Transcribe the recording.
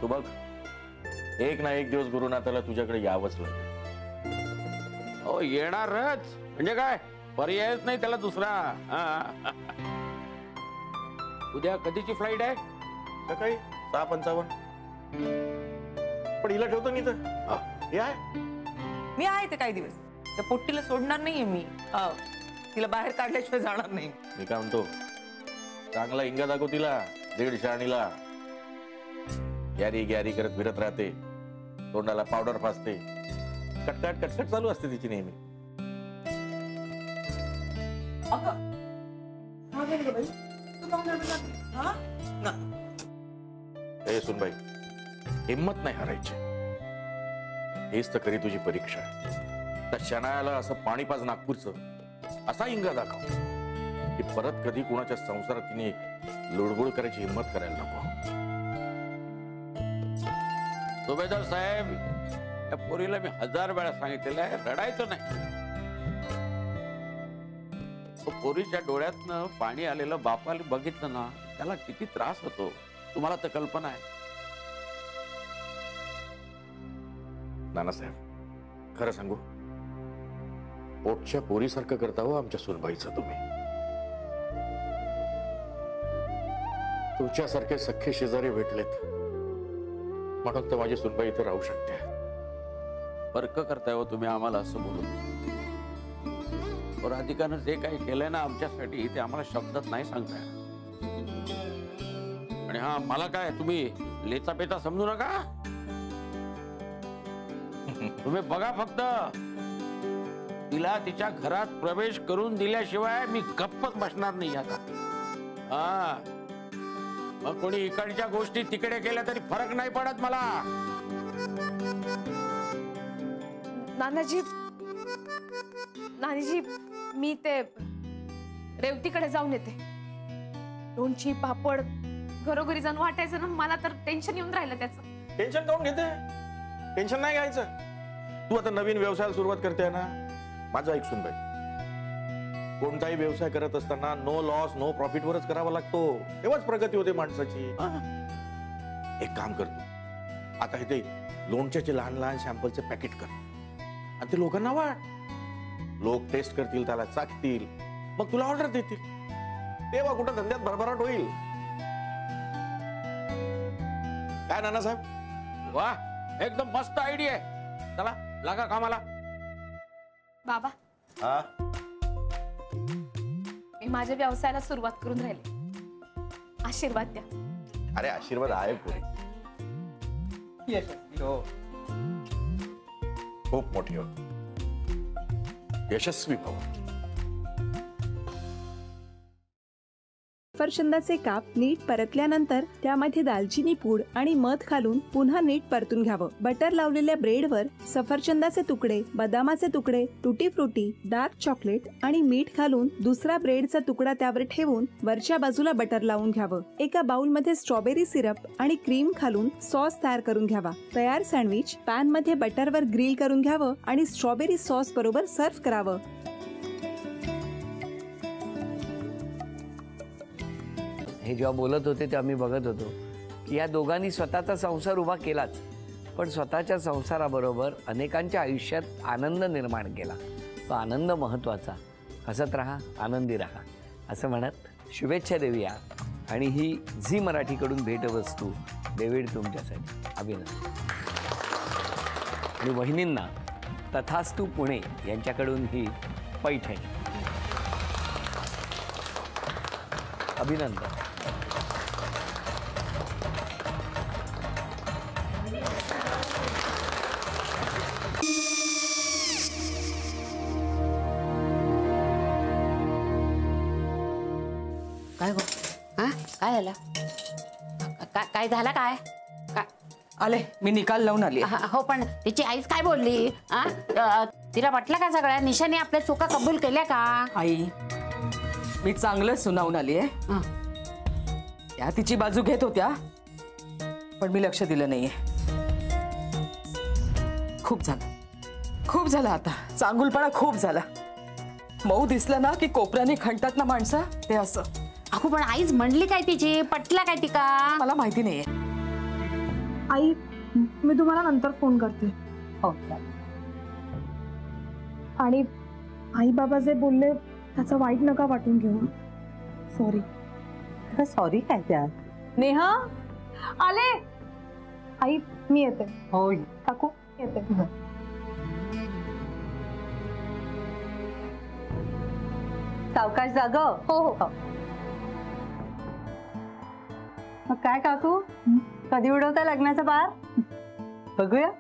तू बघ, एक ना एक दिवस गुरुनाथाला तुझ्याकडे यावंच लागेल. हो येणारच, म्हणजे काय पर्यायच नाही त्याला दुसरा. उद्या कधीची फ्लाईट आहे? सकाळी 6:55. पण हिला ठेवतो नाही तर हे आहे. मी आहे ते काही दिवस. त्या पोट्टीला सोडणार नाहीये मी. तिला बाहेर काढल्याशिवाय जाणार नाही. मी काय म्हणतो, चांगला इंगा दाखव तिला. 1.5 शाणीला गॅरी गॅरी करत फिरत राहते, तोंडाला पावडर फासते, कटकट कटकट चालू असते तिची नेहमी. हे सुनबाई, हिम्मत नाही हारायची. हेच तर खरी तुझी परीक्षा आहे. त्या शनायाला असं पाणी पाज नागपूरचं असा इंगा दाखव की परत कधी कुणाच्या संसारात तिने लुडबुड करायची हिम्मत करायला नको. सुभेदार साहेब, या पोरीला मी 1000 वेळा सांगितलेलं आहे, रडायचं नाही. पोरीच्या डोळ्यातनं पाणी आलेलं बापाला बघितलं ना, त्याला किती त्रास होतो तुम्हाला तर कल्पना आहे. नानासाहेब, खरं सांगू, पोटच्या पोरीसारखं करता हो आमच्या सुनबाईचं तुम्ही. तुमच्यासारखे सख्खे शेजारी भेटलेत म्हणून तर माझी सुनबाई इथे राहू शकते. फरक करताय हो तुम्ही आम्हाला असं बोलून. राधिकानं जे काही केलंय ना आमच्यासाठी, ते आम्हाला शब्दात नाही सांगताय. आणि हा, मला काय तुम्ही लेचा पेचा समजू नका. तुम्ही बघा फक्त, तिला तिच्या घरात प्रवेश करून दिल्याशिवाय मी गप्पच बसणार नाही आता. मग कोणी इकडच्या गोष्टी तिकडे केल्या तरी फरक नाही पडत मला. नानाजी, मी ते रेवतीकडे जाऊन येते. लोणची पापड घरोघरी जाऊन वाटायचं ना, मला तर टेन्शन येऊन राहिलं त्याचं. टेन्शन काऊन घेते? टेन्शन नाही घ्यायचं. तू आता नवीन व्यवसायाला सुरुवात करते ना. माझं ऐक सुनबाई, कोणताही व्यवसाय करत असताना नो लॉस नो प्रॉफिट वरच करावा लागतो, तेव्हाच प्रगती होते माणसाची. एक काम कर तू, आता इथे लोणच्याचे लहान लहान सॅम्पलचे पॅकेट कर आणि ते लोकांना वाट. लोक टेस्ट करतील, त्याला चाखतील, मग तुला ऑर्डर देतील. तेव्हा कुठं धंद्यात भरभराट होईल. काय नानासाहेब? वाह, एकदम मस्त आयडिया आहे. चला लागा कामाला. बाबा, मी माझ्या व्यवसायाला सुरुवात करून राहिले. आशीर्वाद द्या. अरे आशीर्वाद आहे पुरे. खूप मोठी हो, यशस्वी भव. सफरचंदाचे काप नीट परतल्यानंतर त्यामध्ये दालचिनी पूड आणि मध घालून पुन्हा नीट परतून घ्यावं. बटर लावलेल्या ब्रेडवर सफरचंदाचे तुकडे, बदामाचे तुकडे, टुटी फ्रुटी, डार्क चॉकलेट आणि मीठ घालून दुसरा ब्रेडचा तुकडा त्यावर ठेवून वरच्या बाजूला बटर लावून घ्यावं. एका बाउलमध्ये स्ट्रॉबेरी सिरप आणि क्रीम घालून सॉस तयार करून घ्यावा. तयार सँडविच पॅन मध्ये बटरवर ग्रिल करून घ्यावं आणि स्ट्रॉबेरी सॉस बरोबर सर्व्ह करावं. हे जेव्हा बोलत होते तेव्हा मी बघत होतो की या दोघांनी स्वतःचा संसार उभा केलाच, पण स्वतःच्या संसाराबरोबर अनेकांच्या आयुष्यात आनंद निर्माण केला. तो आनंद महत्त्वाचा. हसत राहा, आनंदी राहा असं म्हणत शुभेच्छा देऊया. आणि ही झी मराठीकडून भेटवस्तू डेव्हिड तुमच्यासाठी. अभिनंदन. आणि वहिनींना तथास्तू पुणे यांच्याकडून ही पैठणी. अभिनंदन. काय गो? हा, काय झालं? काय झालं? काय आले, मी निकाल लावून आली. हो, पण तिची आईच काय बोलली? तिला वाटलं का सगळ्या निशाने आपल्या चुका कबूल केल्या का? आई, मी चांगलं सुनावून आली आहे. त्या तिची बाजू घेत होत्या, पण मी लक्ष दिलं नाहीये. खूप झालं आता. चांगुलपणा खूप झाला. मऊ दिसलं ना की कोपऱ्याने खणतात ना माणसं, ते असं. अगो, पण आईच म्हणली काय तिची? पटला काय तिका? मला माहिती नाहीये. आई मी तुम्हाला नंतर फोन करते. हो आणि आई बाबा जे बोलले त्याचं वाईट नका वाटून घेऊ. सॉरी. सॉरी काय त्या नेहा आले. आई मी येते. हो काकू येते. सावकाश जाग. हो हो. मग काय काकू कधी उडवता लग्नाचा बार बघूया.